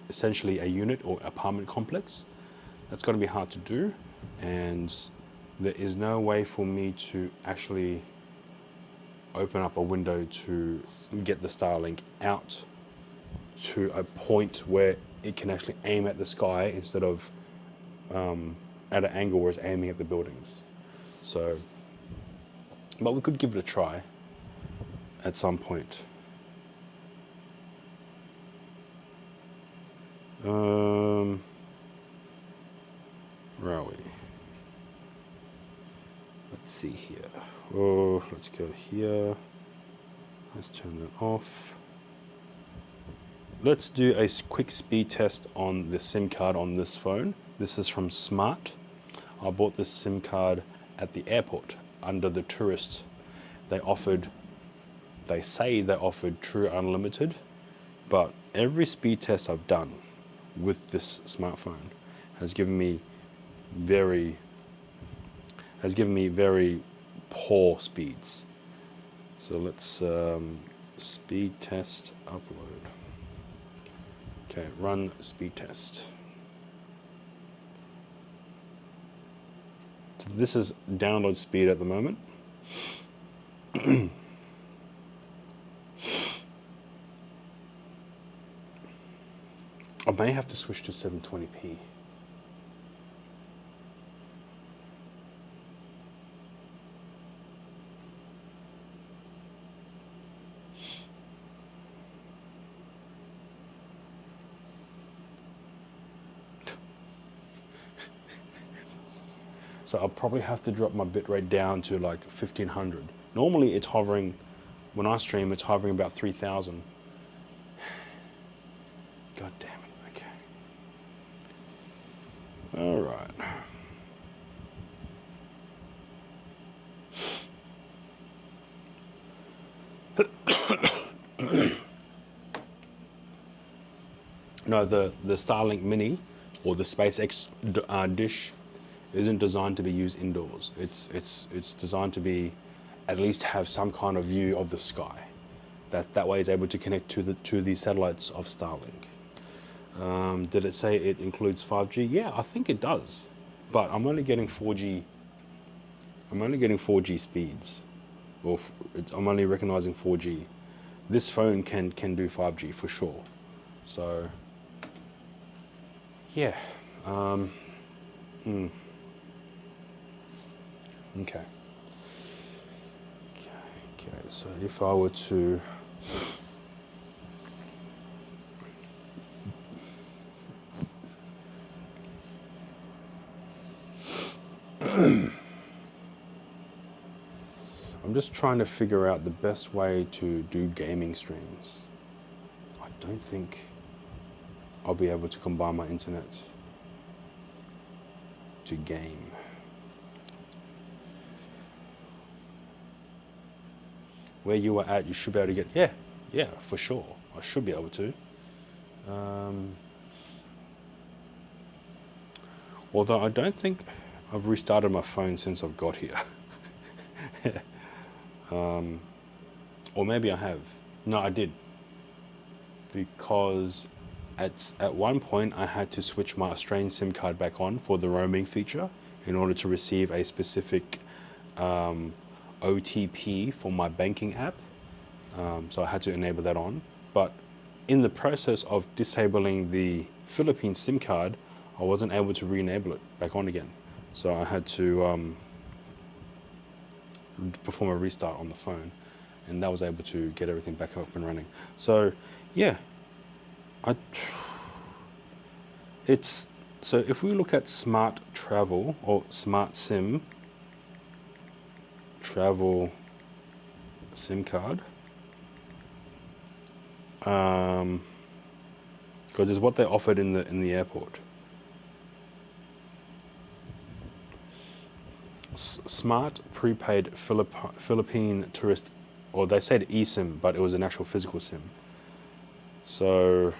essentially a unit or apartment complex, that's going to be hard to do, and there is no way for me to actually open up a window to get the Starlink out to a point where it can actually aim at the sky instead of at an angle where it's aiming at the buildings. So, but we could give it a try at some point. Where are we? Let's see here. Oh, let's go here. Let's turn that off. Let's do a quick speed test on the SIM card on this phone. This is from Smart. I bought this SIM card at the airport under the tourist. They say they offered true unlimited, but every speed test I've done with this smartphone has given me very poor speeds. So let's speed test upload. Okay, run speed test. So this is download speed at the moment. I may have to switch to 720p. So I'll probably have to drop my bitrate down to like 1500. Normally it's hovering, when I stream, it's hovering about 3000. God damn it, okay. All right. No, the Starlink Mini or the SpaceX dish isn't designed to be used indoors. It's designed to be, at least have some kind of view of the sky. That way it's able to connect to the satellites of Starlink. Did it say it includes 5G? Yeah, I think it does. But I'm only getting 4G. I'm only getting 4G speeds, or I'm only recognizing 4G. This phone can do 5G for sure. So yeah. Okay. Okay, so if I were to I'm just trying to figure out the best way to do gaming streams. I don't think I'll be able to combine my internet to game. Where you are at, you should be able to get, yeah, for sure. I should be able to. Although I don't think I've restarted my phone since I've got here. Or maybe I have. No, I did. Because at one point I had to switch my Australian SIM card back on for the roaming feature, in order to receive a specific OTP for my banking app. So I had to enable that on. But in the process of disabling the Philippine SIM card, I wasn't able to re-enable it back on again. So I had to perform a restart on the phone, and that was able to get everything back up and running. So yeah, so if we look at smart travel or smart SIM, travel SIM card, because it's what they offered in the airport. Smart prepaid Philippine tourist, or they said eSIM, but it was an actual physical SIM. So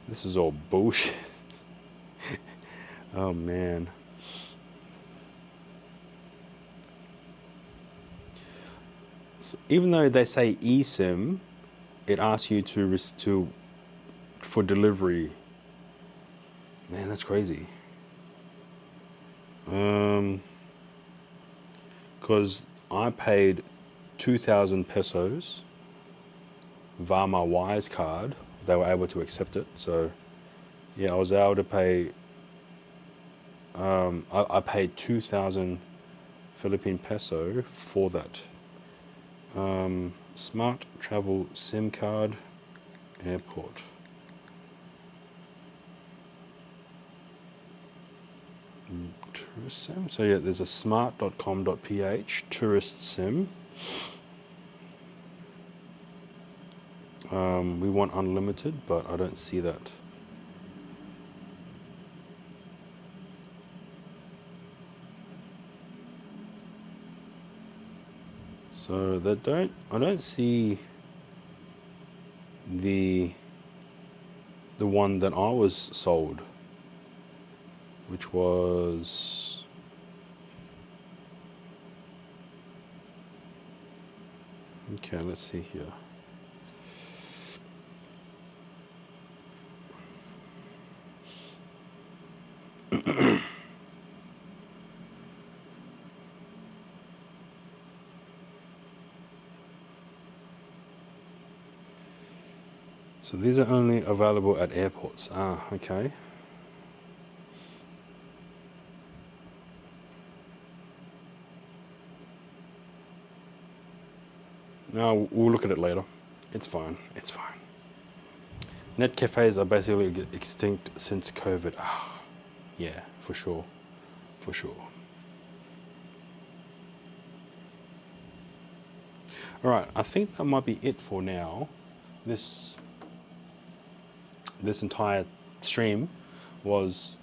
this is all bullshit. Oh man. So even though they say eSIM, it asks you for delivery. Man, that's crazy. Because I paid 2,000 pesos via my Wise card. They were able to accept it. So yeah, I was able to pay, I paid 2,000 Philippine peso for that. Smart travel SIM card, airport. Tourist SIM. So yeah, there's a smart.com.ph tourist SIM. We want unlimited, but I don't see that. So I don't see the one that I was sold, which was okay. Let's see here. So these are only available at airports. Ah, okay. No, we'll look at it later. It's fine. It's fine. Net cafes are basically extinct since COVID. Ah, yeah, for sure. For sure. Alright, I think that might be it for now. This entire stream was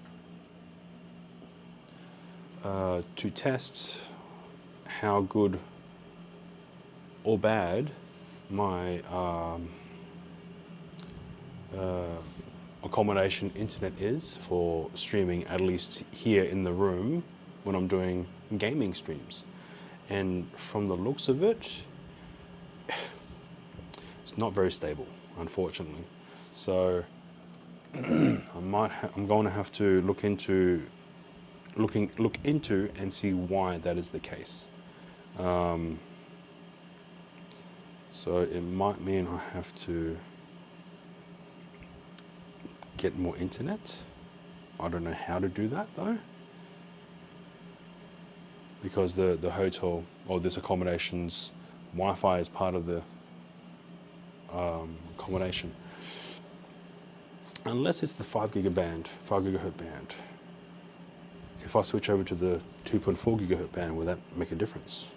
to test how good or bad my accommodation internet is for streaming, at least here in the room when I'm doing gaming streams. And from the looks of it, it's not very stable, unfortunately. So I'm going to have to look into and see why that is the case. So it might mean I have to get more internet. I don't know how to do that though, because the hotel or this accommodation's Wi-Fi is part of the accommodation. Unless it's the 5 gigahertz band. If I switch over to the 2.4 gigahertz band, will that make a difference?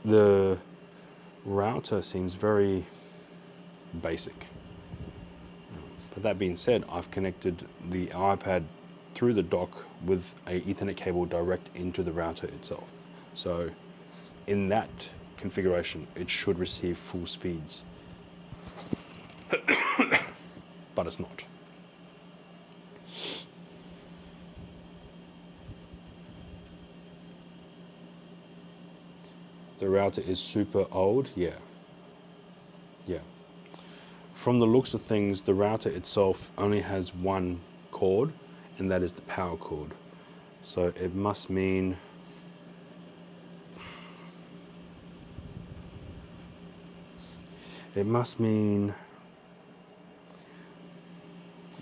The router seems very basic. But that being said, I've connected the iPad through the dock with a Ethernet cable direct into the router itself. So in that configuration, it should receive full speeds. But it's not. The router is super old, yeah. Yeah. From the looks of things, the router itself only has one cord, and that is the power cord. So it must mean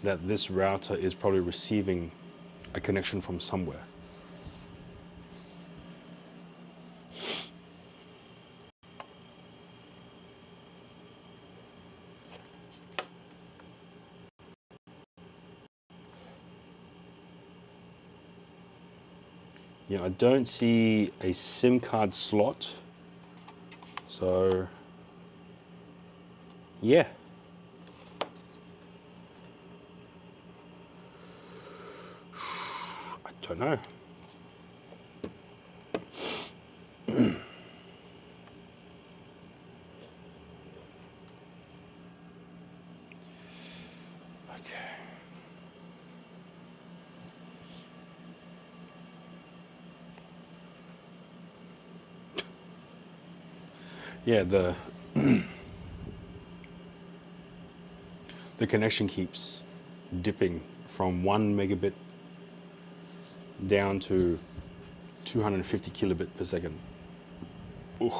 that this router is probably receiving a connection from somewhere. Yeah, I don't see a SIM card slot. So, yeah. I don't know. Okay. Yeah, the the connection keeps dipping from 1 megabit down to 250 kilobit per second. Oof.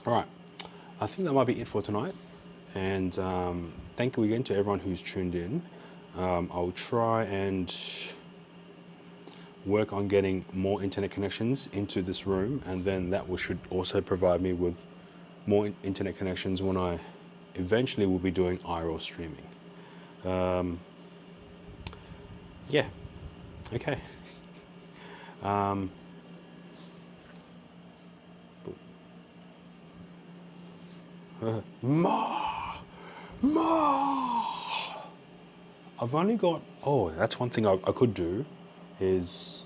All right, I think that might be it for tonight. And thank you again to everyone who's tuned in. I'll try and work on getting more internet connections into this room, and then that should also provide me with more internet connections when I eventually will be doing IRL streaming. Yeah, okay. I've only got, oh, that's one thing I could do is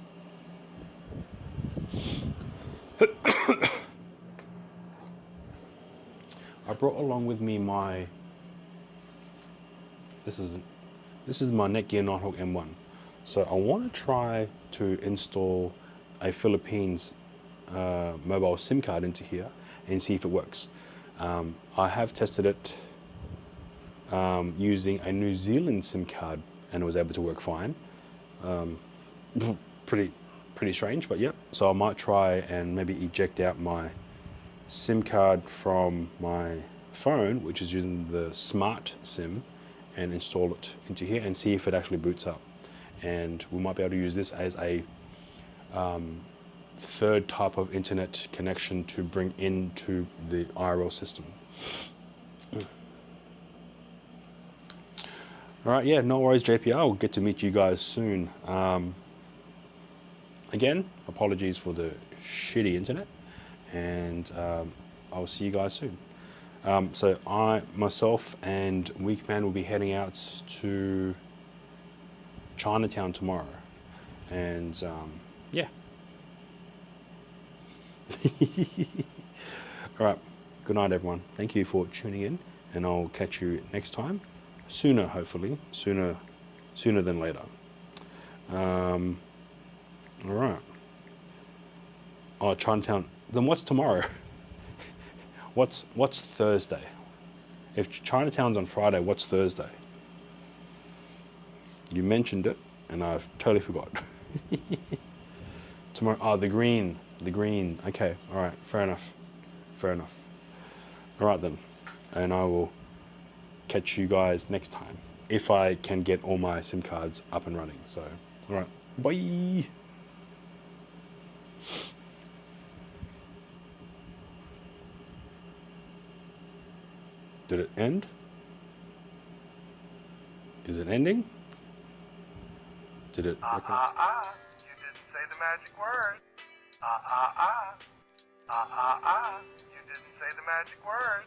I brought along with me my, this is my Netgear Nighthawk M1. So I want to try to install a Philippines mobile SIM card into here and see if it works. I have tested it using a New Zealand SIM card and it was able to work fine. Pretty strange, but yeah. So I might try and maybe eject out my SIM card from my phone, which is using the smart SIM, and install it into here and see if it actually boots up. And we might be able to use this as a third type of internet connection to bring into the IRL system. All right, yeah, no worries, JPR. I'll get to meet you guys soon. Again, apologies for the shitty internet, and I'll see you guys soon. So myself and Weekman will be heading out to Chinatown tomorrow, and yeah. All right, good night, everyone. Thank you for tuning in, and I'll catch you next time. Sooner, hopefully. Sooner than later. All right. Oh, Chinatown. Then what's tomorrow? What's Thursday? If Chinatown's on Friday, what's Thursday? You mentioned it, and I've totally forgot. Tomorrow. Oh, the green. Okay. All right. Fair enough. All right then, and I will catch you guys next time if I can get all my SIM cards up and running. So, all right, bye. Did it end? Is it ending? Did it? You didn't say the magic word. You didn't say the magic word.